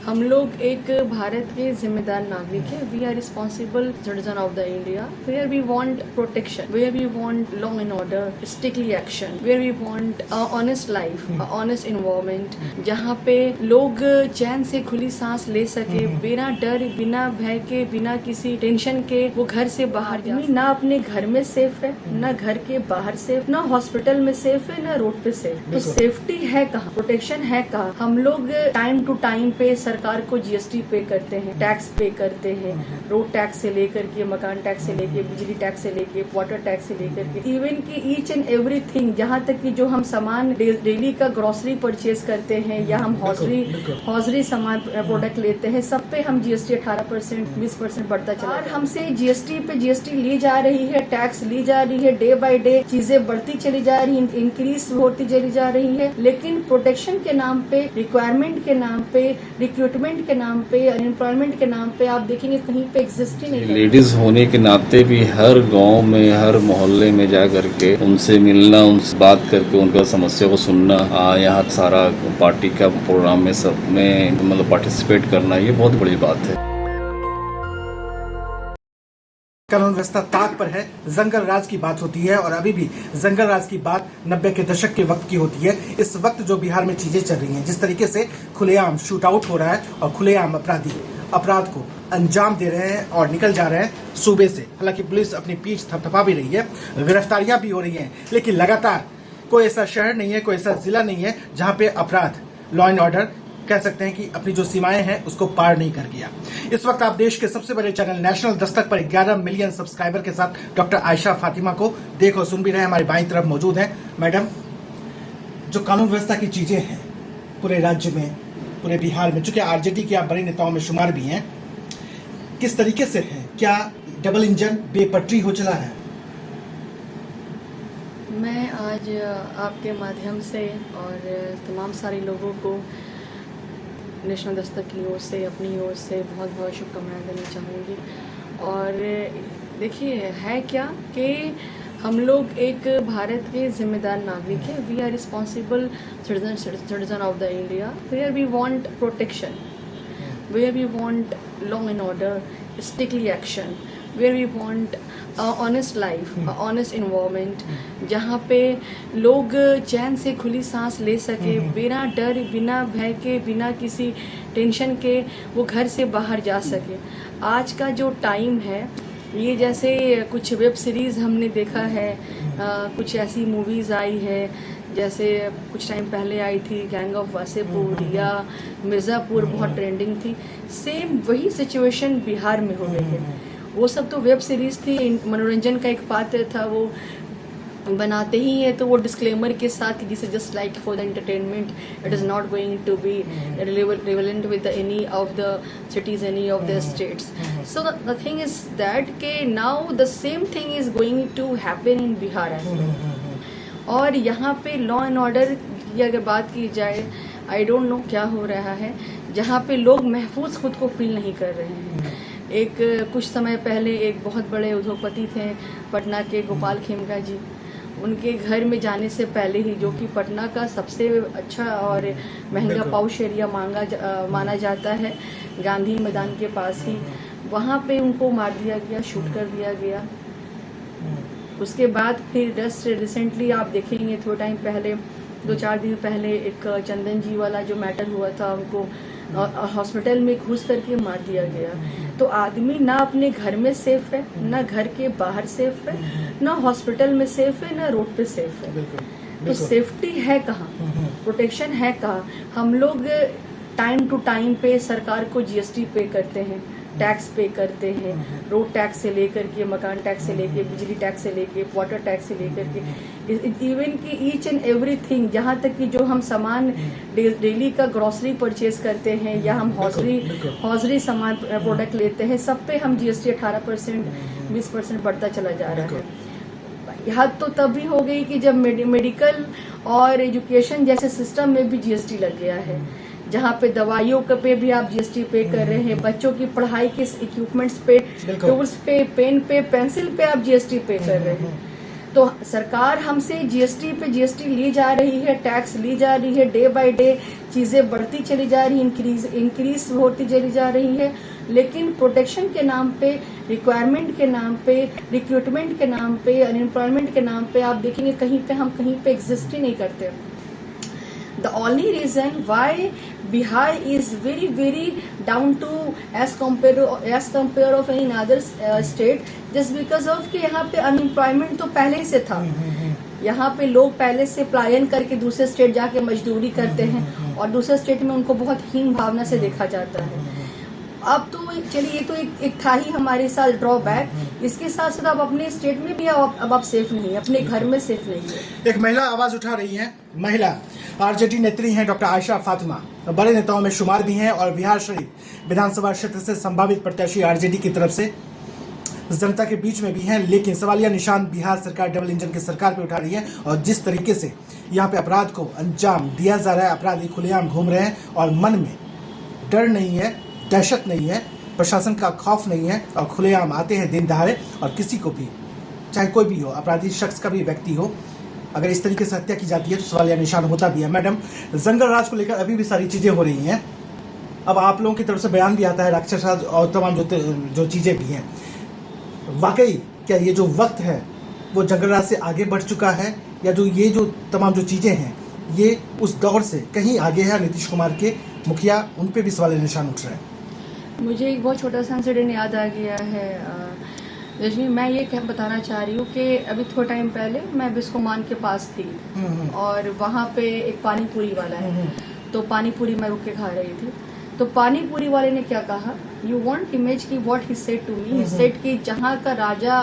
हम लोग एक भारत के जिम्मेदार नागरिक हैं। We are responsible citizen of the India, where we want protection, where we want law and order, strictly action, where we want honest life, honest environment, जहाँ पे लोग चैन से खुली सांस ले सके, बिना डर, बिना भय के, बिना किसी टेंशन के वो घर से बाहर जाए। ना अपने घर में सेफ है, ना घर के बाहर सेफ, ना हॉस्पिटल में सेफ है, ना रोड पे सेफ। तो सेफ्टी है कहाँ, प्रोटेक्शन है कहाँ। हम लोग टाइम टू टाइम पे सरकार को जीएसटी पे करते हैं, टैक्स पे करते हैं, रोड टैक्स से लेकर के, मकान टैक्स से लेके, बिजली टैक्स से लेके, वाटर टैक्स से लेकर के, इवन की ईच एंड एवरीथिंग, जहाँ तक कि जो हम सामान डेली का ग्रोसरी परचेज करते हैं या हम हॉजरी सामान प्रोडक्ट लेते हैं, सब पे हम जीएसटी 18%, 20% बढ़ता चला और हमसे जीएसटी पे जीएसटी ली जा रही है, टैक्स ली जा रही है, डे बाय डे चीजें बढ़ती चली जा रही है, इंक्रीज होती चली जा रही है। लेकिन प्रोटेक्शन के नाम पे, रिक्वायरमेंट के नाम पे, रिक्रूटमेंट के नाम पे, अनएम्प्लॉयमेंट के नाम पे आप देखेंगे कहीं पे एग्जिस्ट ही नहीं है। लेडीज होने के नाते भी हर गांव में, हर मोहल्ले में जा करके उनसे मिलना, उनसे बात करके उनका समस्या को सुनना, यहाँ सारा पार्टी का प्रोग्राम में सब में मतलब पार्टिसिपेट करना, ये बहुत बड़ी बात है। कानून व्यवस्था ताक पर है, जंगल राज की बात होती है और अभी भी जंगल राज की बात 90 के दशक के वक्त की होती है। इस वक्त जो बिहार में चीजें चल रही हैं, जिस तरीके से खुलेआम शूट आउट हो रहा है और खुलेआम अपराधी अपराध को अंजाम दे रहे हैं और निकल जा रहे हैं सूबे से। हालांकि पुलिस अपनी पीठ थपथपा भी रही है, गिरफ्तारियां भी हो रही हैं, लेकिन लगातार कोई ऐसा शहर नहीं है, कोई ऐसा जिला नहीं है जहां पे अपराध, लॉ एंड ऑर्डर कह सकते हैं कि अपनी जो सीमाएं हैं उसको पार नहीं कर गया। इस वक्त आप देश के सबसे बड़े चैनल नेशनल दस्तक पर 11 मिलियन सब्सक्राइबर के साथ डॉक्टर आयशा फातिमा को देख और सुन भी रहे हैं। हमारी बाईं तरफ मौजूद हैं मैडम। जो कानून व्यवस्था की चीजें हैं पूरे राज्य में, पूरे बिहार में, चूंकि आरजेडी के आप बड़े नेताओं में शुमार भी हैं, किस तरीके से है? क्या डबल इंजन बेपटरी हो चला है? मैं आज आपके माध्यम से और तमाम सारे लोगों को नेशनल दस्तक की ओर से, अपनी ओर से बहुत बहुत शुभकामनाएं देना चाहूँगी। और देखिए है क्या कि हम लोग एक भारत के जिम्मेदार नागरिक हैं। We are responsible citizen of the India, where we want protection, where we want law and order, strictly action, where we want honest life, honest environment, जहाँ पे लोग चैन से खुली सांस ले सके, बिना डर, बिना भय के, बिना किसी टेंशन के वो घर से बाहर जा सके। आज का जो टाइम है, ये जैसे कुछ वेब सीरीज़ हमने देखा है, कुछ ऐसी मूवीज़ आई है, जैसे कुछ टाइम पहले आई थी गैंग ऑफ वासेपुर या मिर्ज़ापुर, बहुत ट्रेंडिंग थी। सेम वही सिचुएशन बिहार में हो रही है। वो सब तो वेब सीरीज थी, मनोरंजन का एक पात्र था, वो बनाते ही है तो वो डिस्क्लेमर के साथ, this is just like for the entertainment, it is not going to be relevant with any of the cities, any of the states. So the thing is that के now the same thing is going to happen in Bihar as well. और यहाँ पे law and order की अगर बात की जाए, I don't know क्या हो रहा है, जहाँ पे लोग महफूज खुद को फील नहीं कर रहे हैं। एक कुछ समय पहले एक बहुत बड़े उद्योगपति थे पटना के, गोपाल खेमका जी, उनके घर में जाने से पहले ही, जो कि पटना का सबसे अच्छा और महंगा पॉश एरिया माना जाता है, गांधी मैदान के पास ही, वहाँ पे उनको मार दिया गया, शूट कर दिया गया। उसके बाद फिर जस्ट रिसेंटली आप देखेंगे, थोड़ा टाइम पहले, 2-4 दिन पहले, एक चंदन जी वाला जो मैटर हुआ था, उनको हॉस्पिटल में घुस करके मार दिया गया। तो आदमी ना अपने घर में सेफ है, ना घर के बाहर सेफ है, ना हॉस्पिटल में सेफ है, ना रोड पे सेफ है। तो सेफ्टी है कहाँ, प्रोटेक्शन है कहाँ। हम लोग टाइम टू टाइम पे सरकार को जीएसटी पे करते हैं, टैक्स पे करते हैं, रोड टैक्स से लेकर के, मकान टैक्स से लेके, बिजली टैक्स से लेके, वाटर टैक्स से लेकर के, इवन की ईच एंड एवरीथिंग, जहाँ तक कि जो हम सामान डेली का ग्रोसरी परचेज करते हैं या हम हॉजरी सामान प्रोडक्ट लेते हैं, सब पे हम जीएसटी 18%, 20% बढ़ता चला जा रहा है। हद तो तभी हो गई कि जब मेडिकल और एजुकेशन जैसे सिस्टम में भी जीएसटी लग गया है, जहाँ पे दवाइयों पे भी आप जीएसटी पे कर रहे हैं, बच्चों की पढ़ाई के इक्विपमेंट्स पे, टूल्स पे, पेन पे, पेंसिल पे आप जीएसटी पे कर रहे हैं। तो सरकार हमसे जीएसटी पे जीएसटी ली जा रही है, टैक्स ली जा रही है, डे बाय डे चीजें बढ़ती चली जा रही है, इंक्रीज होती चली जा रही है, लेकिन प्रोटेक्शन के नाम पे, रिक्वायरमेंट के नाम पे, रिक्रूटमेंट के नाम पे, अनएम्प्लॉयमेंट के नाम पे आप देखेंगे हम कहीं पे एग्जिस्ट ही नहीं करते। The only reason why Bihar is very down to as compare of any other state, just because of कि यहाँ पे अनएम्प्लॉयमेंट तो पहले से था। यहाँ पे लोग पहले से पलायन करके दूसरे स्टेट जाके मजदूरी करते हैं और दूसरे स्टेट में उनको बहुत हीन भावना से देखा जाता है। अब तो चलिए ये तो एक था ही हमारे साथ ड्रॉबैक, इसके साथ साथ आप अपने स्टेट में भी अब आप सेफ नहीं है, अपने घर में सेफ नहीं है। एक महिला आवाज उठा रही है, महिला आरजेडी नेत्री हैं डॉक्टर आयशा फातिमा, बड़े नेताओं में शुमार भी हैं और बिहार शरीफ विधानसभा क्षेत्र से संभावित प्रत्याशी आरजेडी की तरफ से जनता के बीच में भी हैं, लेकिन सवालिया निशान बिहार सरकार डबल इंजन की सरकार पे उठा रही है और जिस तरीके से यहाँ पे अपराध को अंजाम दिया जा रहा है, अपराधी खुलेआम घूम रहे हैं और मन में डर नहीं है, दहशत नहीं है, प्रशासन का खौफ नहीं है और खुलेआम आते हैं दिन दहाड़े और किसी को भी, चाहे कोई भी हो, अपराधी शख्स का भी व्यक्ति हो, अगर इस तरीके से हत्या की जाती है तो सवालिया निशान होता भी है। मैडम, जंगल राज को लेकर अभी भी सारी चीज़ें हो रही हैं, अब आप लोगों की तरफ से बयान भी आता है, राक्षस राज और तमाम जो चीज़ें भी हैं, वाकई क्या ये जो वक्त है वो जंगल राज से आगे बढ़ चुका है या जो तमाम जो चीज़ें हैं ये उस दौर से कहीं आगे है? नीतीश कुमार के मुखिया, उन पे भी सवालिया निशान उठ रहे हैं। मुझे एक बहुत छोटा सा इंसिडेंट याद आ गया है रजनी, मैं ये बताना चाह रही हूँ कि अभी थोड़ा टाइम पहले मैं बिस्कोमान के पास थी और वहाँ पे एक पानी पूरी वाला है, तो पानी पूरी मैं रुक के खा रही थी, तो पानी पूरी वाले ने क्या कहा, यू वांट इमेज की what he said to me, he said कि जहाँ का राजा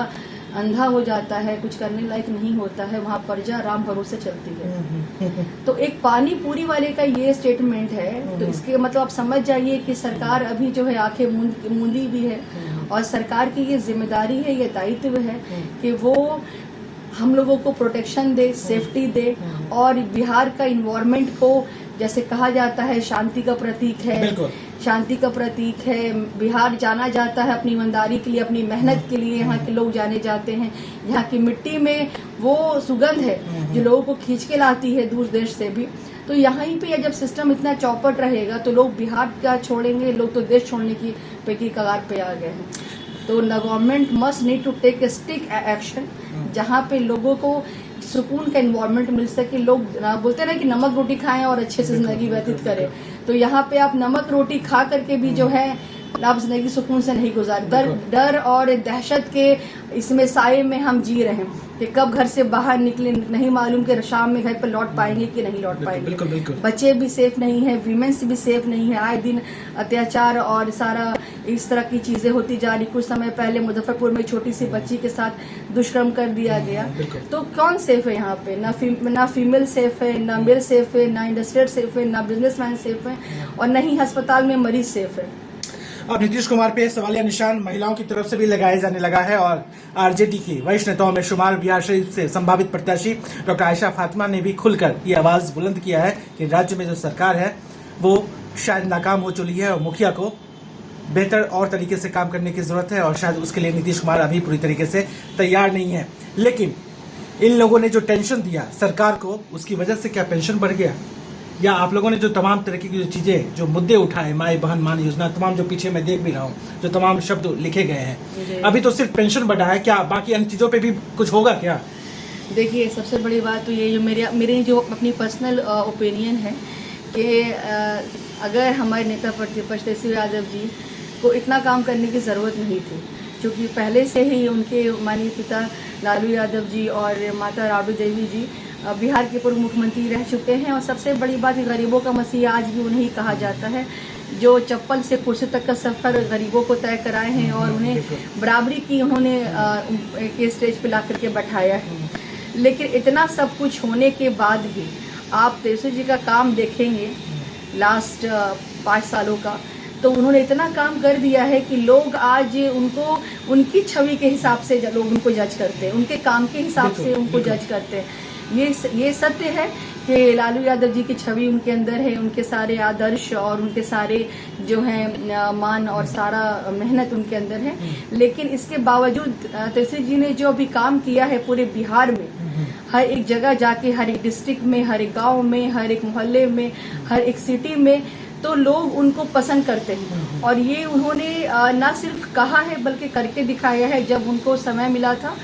अंधा हो जाता है, कुछ करने लायक नहीं होता है, वहाँ प्रजा राम भरोसे चलती है। तो एक पानी पूरी वाले का ये स्टेटमेंट है, तो इसके मतलब आप समझ जाइए कि सरकार अभी जो है आंखें मूंदी भी है और सरकार की ये जिम्मेदारी है, ये दायित्व है कि वो हम लोगों को प्रोटेक्शन दे, सेफ्टी दे और बिहार का इन्वायरमेंट को, जैसे कहा जाता है शांति का प्रतीक है, शांति का प्रतीक है, बिहार जाना जाता है अपनी ईमानदारी के लिए, अपनी मेहनत के लिए, यहाँ के लोग जाने जाते हैं, यहाँ की मिट्टी में वो सुगंध है जो लोगों को खींच के लाती है दूर देश से भी। तो यहाँ पे जब सिस्टम इतना चौपट रहेगा तो लोग बिहार क्या छोड़ेंगे, लोग तो देश छोड़ने की कगार पे आ गए हैं। तो the government must need to take a stick action, जहाँ पे लोगों को सुकून का इन्वायरमेंट मिल सके। लोग बोलते हैं ना कि नमक रोटी खाएं और अच्छे से जिंदगी व्यतीत करें, तो यहाँ पे आप नमक रोटी खा करके भी जो है आप जिंदगी सुकून से नहीं गुजार, डर और दहशत के इसमें साये में हम जी रहे हैं कि कब घर से बाहर निकले नहीं मालूम कि शाम में घर पर लौट पाएंगे कि नहीं लौट पाएंगे। बिल्कुल, बिल्कुल। बच्चे भी सेफ नहीं है, वीमेंस भी सेफ नहीं है, आए दिन अत्याचार और सारा इस तरह की चीजें होती जा रही। कुछ समय पहले मुजफ्फरपुर में छोटी सी बच्ची के साथ दुष्कर्म कर दिया गया, तो कौन सेफ है यहाँ पे? ना फीमेल सेफ है, ना मेल सेफ है, ना इंडस्ट्रियल सेफ है, ना बिजनेसमैन सेफ है और न ही अस्पताल में मरीज सेफ है। अब नीतीश कुमार पे सवालिया निशान महिलाओं की तरफ से भी लगाया जाने लगा है और आरजेडी की वरिष्ठ नेताओं में शुमार बिहार शरीफ से संभावित प्रत्याशी डॉक्टर आयशा फातिमा ने भी खुलकर ये आवाज बुलंद किया है कि राज्य में जो सरकार है वो शायद नाकाम हो चुकी है और मुखिया को बेहतर और तरीके से काम करने की जरूरत है और शायद उसके लिए नीतीश कुमार अभी पूरी तरीके से तैयार नहीं है। लेकिन इन लोगों ने जो टेंशन दिया सरकार को, उसकी वजह से क्या पेंशन बढ़ गया, या आप लोगों ने जो तमाम तरीके की जो चीज़ें, जो मुद्दे उठाए, माई बहन मान योजना, तमाम जो पीछे मैं देख भी रहा हूँ, जो तमाम शब्द लिखे गए हैं, अभी तो सिर्फ पेंशन बढ़ा है, क्या बाकी अन्य चीज़ों पे भी कुछ होगा क्या? देखिए, सबसे बड़ी बात तो ये जो मेरी जो अपनी पर्सनल ओपिनियन है कि अगर हमारे नेता प्रतिपक्ष तेजस्वी यादव जी को इतना काम करने की ज़रूरत नहीं थी, क्योंकि पहले से ही उनके माननीय पिता लालू यादव जी और माता राबड़ी देवी जी बिहार के पूर्व मुख्यमंत्री रह चुके हैं और सबसे बड़ी बात गरीबों का मसीहा आज भी उन्हें कहा जाता है, जो चप्पल से कुर्सी तक का सफ़र गरीबों को तय कराए हैं और उन्हें बराबरी की उन्होंने के स्टेज पे ला करके बैठाया है। लेकिन इतना सब कुछ होने के बाद भी आप तेजस्वी जी का काम देखेंगे लास्ट 5 सालों का, तो उन्होंने इतना काम कर दिया है कि लोग आज उनको उनकी छवि के हिसाब से लोग उनको जज करते हैं, उनके काम के हिसाब से उनको जज करते हैं। ये सत्य है कि लालू यादव जी की छवि उनके अंदर है, उनके सारे आदर्श और उनके सारे जो है मान और सारा मेहनत उनके अंदर है। लेकिन इसके बावजूद तेजस्वी जी ने जो अभी काम किया है पूरे बिहार में, हर एक जगह जाके, हर एक डिस्ट्रिक्ट में, हर एक गांव में, हर एक मोहल्ले में, हर एक सिटी में, तो लोग उनको पसंद करते हैं। और ये उन्होंने ना सिर्फ कहा है बल्कि करके दिखाया है। जब उनको समय मिला था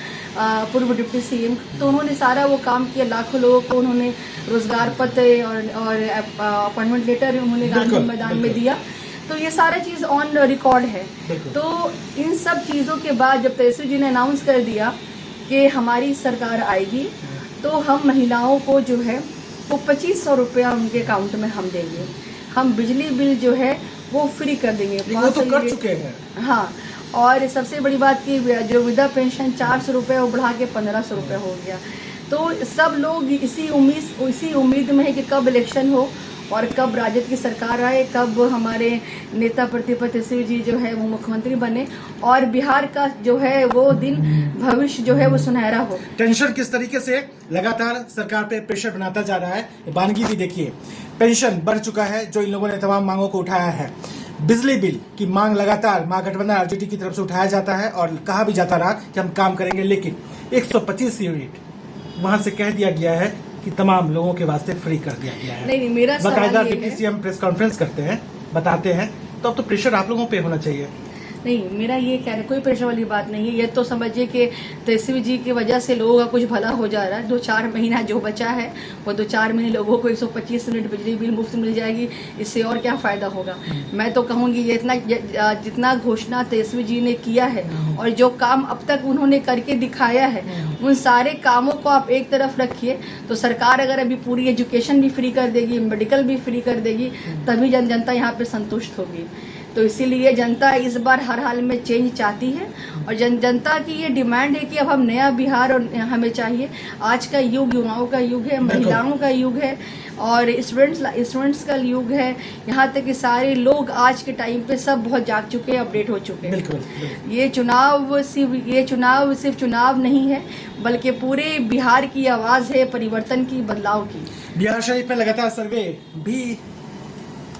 पूर्व डिप्टी सीएम, तो उन्होंने सारा वो काम किया। लाखों लोगों को उन्होंने रोजगार पत्र और अपॉइंटमेंट लेटर उन्होंने गांधी मैदान में दिया। तो ये सारा चीज़ ऑन रिकॉर्ड है। तो इन सब चीज़ों के बाद जब तेजस्वी जी ने अनाउंस कर दिया कि हमारी सरकार आएगी, तो हम महिलाओं को जो है वो 2500 रुपया उनके अकाउंट में हम देंगे। हम बिजली बिल जो है वो फ्री कर देंगे। वो तो कर चुके हैं। हाँ, और सबसे बड़ी बात की जो वृद्धा पेंशन 400 रुपये वो बढ़ा के 1500 रुपये हो गया। तो सब लोग इसी उम्मीद में है कि कब इलेक्शन हो और कब राजद की सरकार आए, कब हमारे नेता प्रतिपक्ष तेजस्वी जी जो है वो मुख्यमंत्री बने और बिहार का जो है वो दिन भविष्य जो है वो सुनहरा हो। टेंशन किस तरीके से लगातार सरकार पे प्रेशर बनाता जा रहा है। वानगी भी देखिए, पेंशन बढ़ चुका है जो इन लोगों ने तमाम मांगों को उठाया है। बिजली बिल की मांग लगातार महागठबंधन आरजेडी की तरफ से उठाया जाता है और कहा भी जाता रहा कि हम काम करेंगे, लेकिन 125 यूनिट वहां से कह दिया गया है कि तमाम लोगों के वास्ते फ्री कर दिया गया है। नहीं, मेरा बाकायदा डिप्टी सीएम प्रेस कॉन्फ्रेंस करते हैं, बताते हैं, तो अब तो प्रेशर आप लोगों पे होना चाहिए। नहीं, मेरा ये कहना कोई प्रेशर वाली बात नहीं है। ये तो समझिए कि तेजस्वी जी की वजह से लोगों का कुछ भला हो जा रहा है। 2-4 महीना जो बचा है वो 2-4 महीने लोगों को 125 यूनिट बिजली बिल मुफ्त मिल जाएगी। इससे और क्या फायदा होगा। मैं तो कहूँगी ये जितना घोषणा तेजस्वी जी ने किया है और जो काम अब तक उन्होंने करके दिखाया है, उन सारे कामों को आप एक तरफ रखिए। तो सरकार अगर अभी पूरी एजुकेशन भी फ्री कर देगी, मेडिकल भी फ्री कर देगी, तभी जनता यहाँ पे संतुष्ट होगी। तो इसीलिए जनता इस बार हर हाल में चेंज चाहती है और जनता की ये डिमांड है कि अब हम नया बिहार और हमें चाहिए। आज का युग युवाओं का युग है, महिलाओं का युग है और स्टूडेंट्स का युग है। यहाँ तक कि सारे लोग आज के टाइम पे सब बहुत जाग चुके हैं, अपडेट हो चुके हैं। ये चुनाव सिर्फ चुनाव नहीं है, बल्कि पूरे बिहार की आवाज़ है परिवर्तन की, बदलाव की। बिहार शरीफ में लगातार सर्वे भी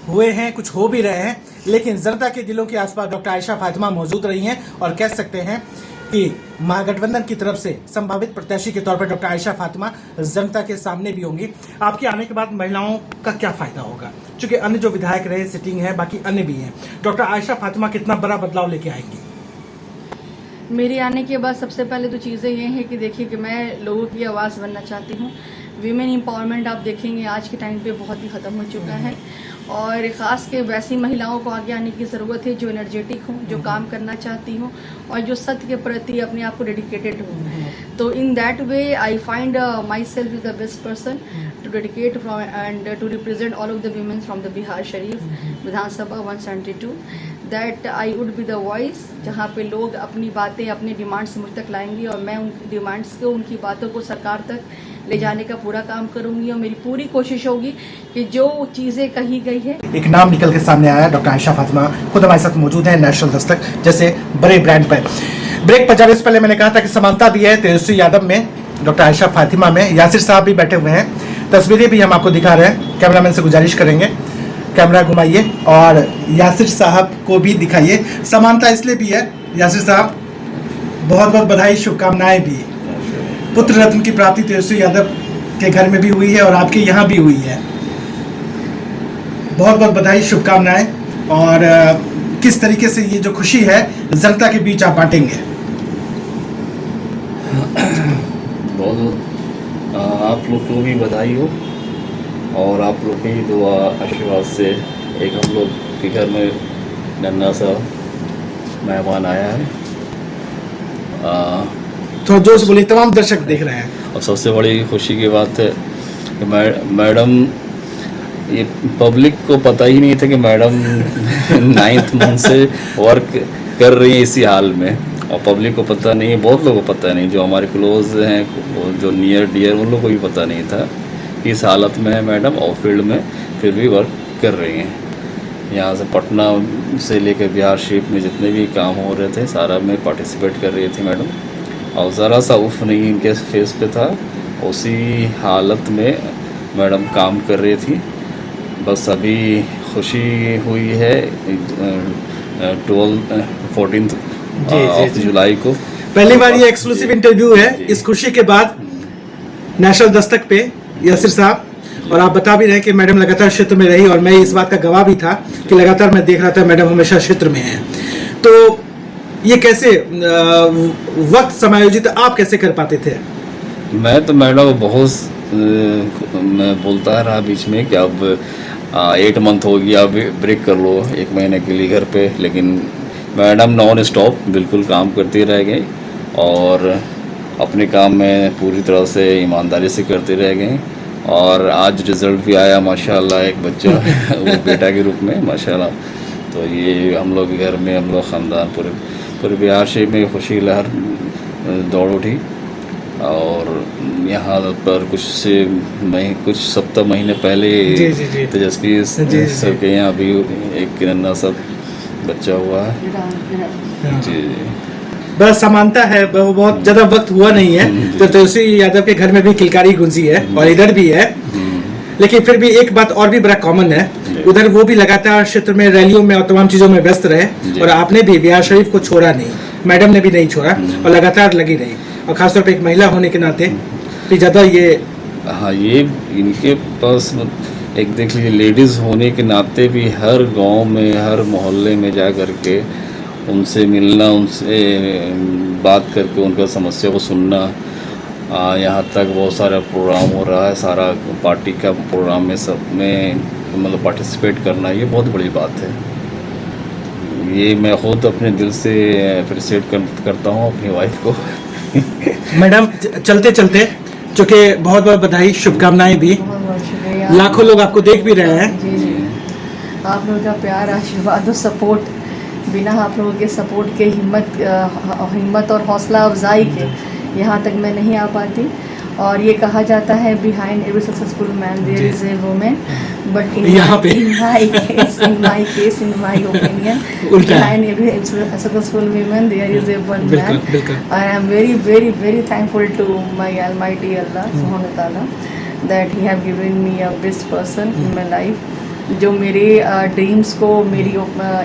हुए हैं, कुछ हो भी रहे हैं, लेकिन जनता के दिलों के आसपास डॉक्टर आयशा फातिमा मौजूद रही हैं और कह सकते हैं कि महागठबंधन की तरफ से संभावित प्रत्याशी के तौर पर डॉक्टर आयशा फातिमा जनता के सामने भी होंगी। आपके आने के बाद महिलाओं का क्या फायदा होगा, क्योंकि अन्य जो विधायक रहे सिटिंग है, बाकी अन्य भी हैं, डॉक्टर आयशा फातिमा कितना बड़ा बदलाव लेके आएंगी? मेरे आने के बाद सबसे पहले तो चीज़ें ये हैं कि देखिए कि मैं लोगों की आवाज़ बनना चाहती हूँ। वीमेन एम्पावरमेंट आप देखेंगे आज के टाइम पे बहुत ही ख़त्म हो चुका है और ख़ास के वैसी महिलाओं को आगे आने की ज़रूरत है जो एनर्जेटिक हों, जो काम करना चाहती हों और जो सत्य के प्रति अपने आप को डेडिकेटेड हों। तो in that way I find myself is the best person to dedicate from and to represent all of the women from the Bihar Sharif विधानसभा 172 that I would be the voice, जहाँ पे लोग अपनी बातें, अपनी डिमांड्स मुझ तक लाएंगी और मैं उन डिमांड्स को, उनकी बातों को सरकार तक ले जाने का पूरा काम करूंगी और मेरी पूरी कोशिश होगी कि जो चीज़ें कही गई है। एक नाम निकल के सामने आया, डॉक्टर आयशा फातिमा खुद हमारे साथ मौजूद है नेशनल दस्तक जैसे बड़े ब्रांड पर। ब्रेक पर जाने से पहले मैंने कहा था कि समानता भी है तेजस्वी यादव में, डॉक्टर आयशा फातिमा में। यासिर साहब भी बैठे हुए हैं, तस्वीरें भी हम आपको दिखा रहे हैं। कैमरामैन से गुजारिश करेंगे कैमरा घुमाइए और यासिर साहब को भी दिखाइए। समानता इसलिए भी है, यासिर साहब बहुत बहुत बधाई, शुभकामनाएं भी। पुत्र रत्न की प्राप्ति तेजस्वी यादव के घर में भी हुई है और आपके यहाँ भी हुई है, बहुत बहुत बधाई, शुभकामनाएं। और किस तरीके से ये जो खुशी है जनता के बीच आप बांटेंगे? बहुत बहुत आप लोग को भी बधाई हो और आप लोग के ही दुआ आशीर्वाद से एक हम लोग के घर में नन्हा सा मेहमान आया है। तो जोर से बोलिए, तमाम दर्शक देख रहे हैं। और सबसे बड़ी खुशी की बात है कि मैडम, ये पब्लिक को पता ही नहीं था कि मैडम 9th मंथ से वर्क कर रही है इसी हाल में, और पब्लिक को पता नहीं है, बहुत लोगों को पता नहीं, जो हमारे क्लोज हैं, जो नियर डियर, उन लोगों को भी पता नहीं था कि इस हालत में है मैडम, और फील्ड में फिर भी वर्क कर रही हैं। यहाँ से पटना से लेकर बिहार शरीफ में जितने भी काम हो रहे थे सारा में पार्टिसिपेट कर रही थी मैडम, और ज़रा सा उफ नहीं इनके फेस पे था उसी हालत में मैडम काम कर रही थी। बस अभी खुशी हुई है 14 ऑफ जुलाई को। पहली बार ये एक्सक्लूसिव इंटरव्यू है इस खुशी के बाद नेशनल दस्तक पे यासिर साहब, और आप बता भी रहे कि मैडम लगातार क्षेत्र में रही और मैं इस बात का गवाह भी था कि लगातार मैं देख रहा था मैडम हमेशा क्षेत्र में है। तो ये कैसे वक्त समायोजित आप कैसे कर पाते थे? मैं तो मैडम बहुत मैं बोलता रहा बीच में कि अब 8 मंथ हो गया, अब ब्रेक कर लो 1 महीने के लिए घर पे, लेकिन मैडम नॉन स्टॉप बिल्कुल काम करती रह गई और अपने काम में पूरी तरह से ईमानदारी से करते रह गए। और आज रिज़ल्ट भी आया माशाल्लाह, एक बच्चा वो बेटा के रूप में माशाल्लाह। तो ये हम लोग घर में, हम लोग ख़ानदान पूरे बिहार शरीफ में खुशी लहर दौड़ उठी। और यहाँ पर कुछ सप्ताह महीने पहले तेजस्वी सर के यहाँ अभी एक नन्हा सा बच्चा हुआ है। जी बस समानता है, बहुत ज्यादा वक्त हुआ नहीं है तो तेजस्वी यादव के घर में भी किलकारी गुंजी है और इधर भी है। लेकिन फिर भी एक बात और भी बड़ा कॉमन है, उधर वो भी लगातार क्षेत्र में रैलियों में और तमाम चीजों में व्यस्त रहे और आपने भी बिहार शरीफ को छोड़ा नहीं, मैडम ने भी नहीं छोड़ा और लगातार लगी रही, और खासतौर पे एक महिला होने के नाते भी ज्यादा ये हाँ, ये इनके पास एक देख लीजिए लेडीज़ होने के नाते भी हर गांव में, हर मोहल्ले में जा कर के उनसे मिलना, उनसे बात करके उनका समस्या को सुनना, यहाँ तक बहुत सारा प्रोग्राम हो रहा है, सारा पार्टी का प्रोग्राम में सब में मतलब पार्टिसिपेट करना, ये बहुत बड़ी बात है। ये मैं खुद अपने दिल से अप्रिशिएट करता हूँ अपनी वाइफ को। मैडम चलते चलते चूँकि बहुत बहुत बधाई, शुभकामनाएं भी, लाखों लोग आपको देख भी रहे हैं। जी आप लोगों का प्यार, आशीर्वाद और सपोर्ट, बिना आप लोगों के सपोर्ट के, हिम्मत और हौसला अफजाई के यहाँ तक मैं नहीं आ पाती। और ये कहा जाता है behind every successful man there is a women, but in my case in my opinion behind every successful women there is a one man. I am very very very thankful to my almighty Allah सुब्हानहू व तआला that he have given me a best person in my life, जो मेरे dreams को, मेरी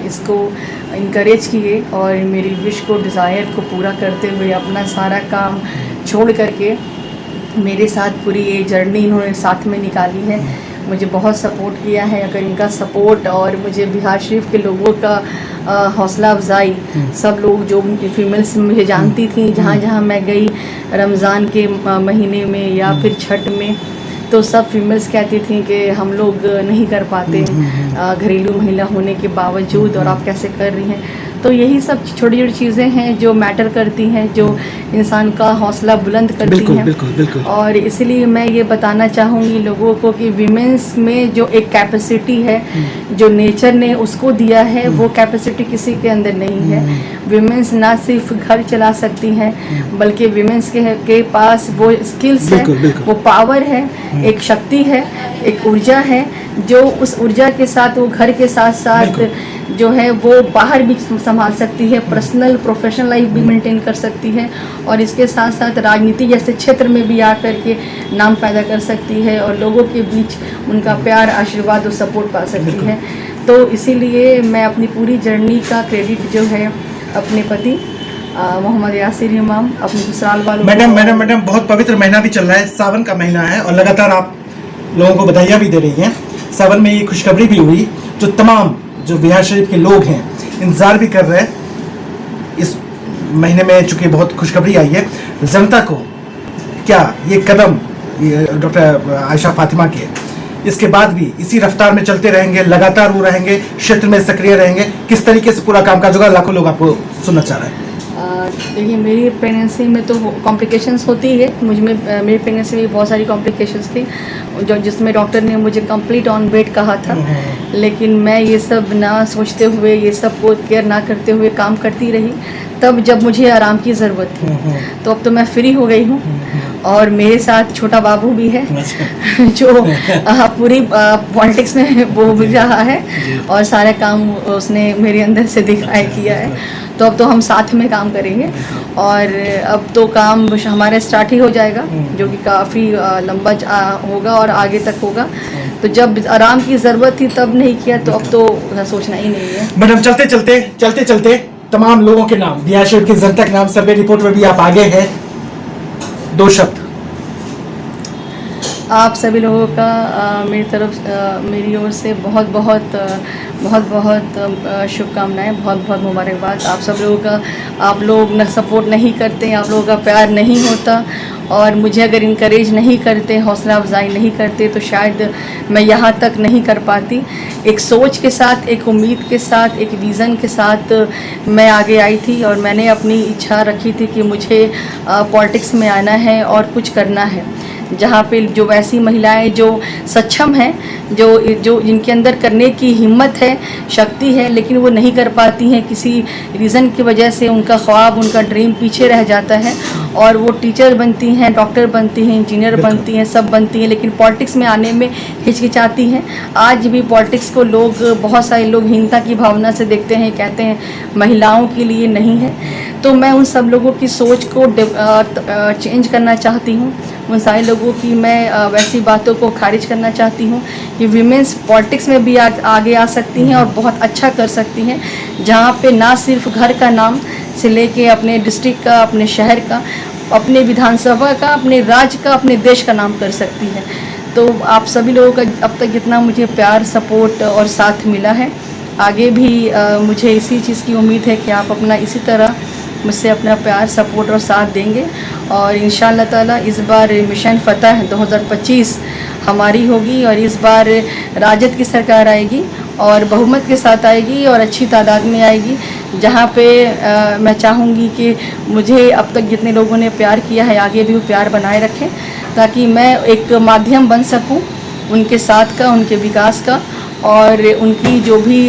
इसको encourage किए और मेरी विश को, डिज़ायर को पूरा करते हुए अपना सारा काम छोड़ करके मेरे साथ पूरी ये जर्नी इन्होंने साथ में निकाली है। मुझे बहुत सपोर्ट किया है। अगर इनका सपोर्ट और मुझे बिहार शरीफ के लोगों का हौसला अफजाई, सब लोग जो फीमेल्स मुझे जानती थी, जहाँ जहाँ मैं गई रमज़ान के महीने में या फिर छठ में, तो सब फीमेल्स कहती थी कि हम लोग नहीं कर पाते घरेलू महिला होने के बावजूद, और आप कैसे कर रही हैं। तो यही सब छोटी छोटी चीज़ें हैं जो मैटर करती हैं, जो इंसान का हौसला बुलंद करती हैं। बिल्कुल। और इसलिए मैं ये बताना चाहूँगी लोगों को कि विमेंस में जो एक कैपेसिटी है, जो नेचर ने उसको दिया है, वो कैपेसिटी किसी के अंदर नहीं है। विमेंस ना सिर्फ घर चला सकती हैं, बल्कि विमेंस के पास वो स्किल्स है, वो पावर है, एक शक्ति है, एक ऊर्जा है, जो उस ऊर्जा के साथ वो घर के साथ साथ जो है वो बाहर भी संभाल सकती है, पर्सनल प्रोफेशनल लाइफ भी मेंटेन कर सकती है, और इसके साथ साथ राजनीति जैसे क्षेत्र में भी आकर के नाम पैदा कर सकती है और लोगों के बीच उनका प्यार, आशीर्वाद और सपोर्ट पा सकती है। तो इसीलिए मैं अपनी पूरी जर्नी का क्रेडिट जो है अपने पति मोहम्मद यासिर इमाम, अपने ससुराल वालों। मैडम बहुत पवित्र महीना भी चल रहा है, सावन का महीना है, और लगातार आप लोगों को बधाइयाँ भी दे रही हैं। सावन में ये खुशखबरी भी हुई, जो तमाम जो बिहार शरीफ के लोग हैं इंतजार भी कर रहे हैं इस महीने में, चूंकि बहुत खुशखबरी आई है जनता को। क्या ये कदम डॉक्टर आयशा फातिमा के इसके बाद भी इसी रफ्तार में चलते रहेंगे, लगातार वो रहेंगे, क्षेत्र में सक्रिय रहेंगे? किस तरीके से पूरा कामकाज होगा, लाखों लोग आपको सुनना चाह रहे हैं। देखिए, मेरी प्रेगनेंसी में तो कॉम्प्लिकेशंस होती है, मेरी प्रेगनेंसी में बहुत सारी कॉम्प्लिकेशंस थी, जो जिसमें डॉक्टर ने मुझे कंप्लीट ऑन बेड कहा था। लेकिन मैं ये सब ना सोचते हुए, ये सब को केयर ना करते हुए काम करती रही। तब जब मुझे आराम की ज़रूरत थी, तो अब तो मैं फ्री हो गई हूँ और मेरे साथ छोटा बाबू भी है जो पूरी पॉलिटिक्स में वो भी रहा है और सारे काम उसने मेरे अंदर से दिखाया किया है। तो अब तो हम साथ में काम करेंगे और अब तो काम हमारा स्टार्ट ही हो जाएगा, जो कि काफ़ी लंबा होगा और आगे तक होगा। तो जब आराम की ज़रूरत थी तब नहीं किया, तो अब तो सोचना ही नहीं है। मैडम, चलते चलते तमाम लोगों के नाम, बिहार की जनता के नाम सर्वे रिपोर्ट में भी आप आगे हैं, 2 शब्द। आप सभी लोगों का मेरी तरफ मेरी ओर से बहुत बहुत शुभकामनाएं, बहुत बहुत मुबारकबाद। आप सब लोगों का, आप लोग न सपोर्ट नहीं करते, आप लोगों का प्यार नहीं होता और मुझे अगर इनकरेज नहीं करते, हौसला अफजाई नहीं करते, तो शायद मैं यहाँ तक नहीं कर पाती। एक सोच के साथ, एक उम्मीद के साथ, एक विज़न के साथ मैं आगे आई थी और मैंने अपनी इच्छा रखी थी कि मुझे पॉलिटिक्स में आना है और कुछ करना है, जहाँ पे जो ऐसी महिलाएं जो सक्षम हैं, जो जिनके अंदर करने की हिम्मत है, शक्ति है, लेकिन वो नहीं कर पाती हैं, किसी रीज़न की वजह से उनका ख्वाब, उनका ड्रीम पीछे रह जाता है और वो टीचर बनती हैं, डॉक्टर बनती हैं, इंजीनियर बनती हैं, सब बनती हैं, लेकिन पॉलिटिक्स में आने में हिचकिचाती हैं। आज भी पॉलिटिक्स को लोग, बहुत सारे लोग हीनता की भावना से देखते हैं, कहते हैं महिलाओं के लिए नहीं है। तो मैं उन सब लोगों की सोच को चेंज करना चाहती हूँ, उन सारे लोगों की मैं वैसी बातों को खारिज करना चाहती हूँ कि वीमेंस पॉलिटिक्स में भी आगे आ सकती हैं और बहुत अच्छा कर सकती हैं, जहाँ पे ना सिर्फ घर का नाम से लेके अपने डिस्ट्रिक्ट का, अपने शहर का, अपने विधानसभा का, अपने राज्य का, अपने देश का नाम कर सकती है। तो आप सभी लोगों का अब तक जितना मुझे प्यार, सपोर्ट और साथ मिला है, आगे भी मुझे इसी चीज़ की उम्मीद है कि आप अपना इसी तरह मुझसे अपना प्यार, सपोर्ट और साथ देंगे और इंशाअल्लाह ताला इस बार मिशन फतह 2025 हमारी होगी और इस बार राजद की सरकार आएगी और बहुमत के साथ आएगी और अच्छी तादाद में आएगी, जहाँ पे मैं चाहूँगी कि मुझे अब तक जितने लोगों ने प्यार किया है आगे भी वो प्यार बनाए रखें, ताकि मैं एक माध्यम बन सकूँ उनके साथ का, उनके विकास का और उनकी जो भी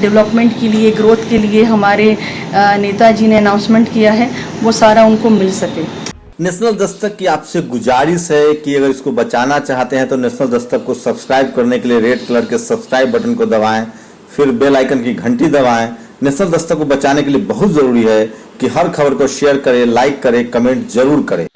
डेवलपमेंट के लिए, ग्रोथ के लिए हमारे नेताजी ने अनाउंसमेंट किया है, वो सारा उनको मिल सके। नेशनल दस्तक की आपसे गुजारिश है कि अगर इसको बचाना चाहते हैं तो नेशनल दस्तक को सब्सक्राइब करने के लिए रेड कलर के सब्सक्राइब बटन को दबाएं, फिर बेल आइकन की घंटी दबाएं। नेशनल दस्तक को बचाने के लिए बहुत जरूरी है कि हर खबर को शेयर करें, लाइक करें, कमेंट जरूर करें।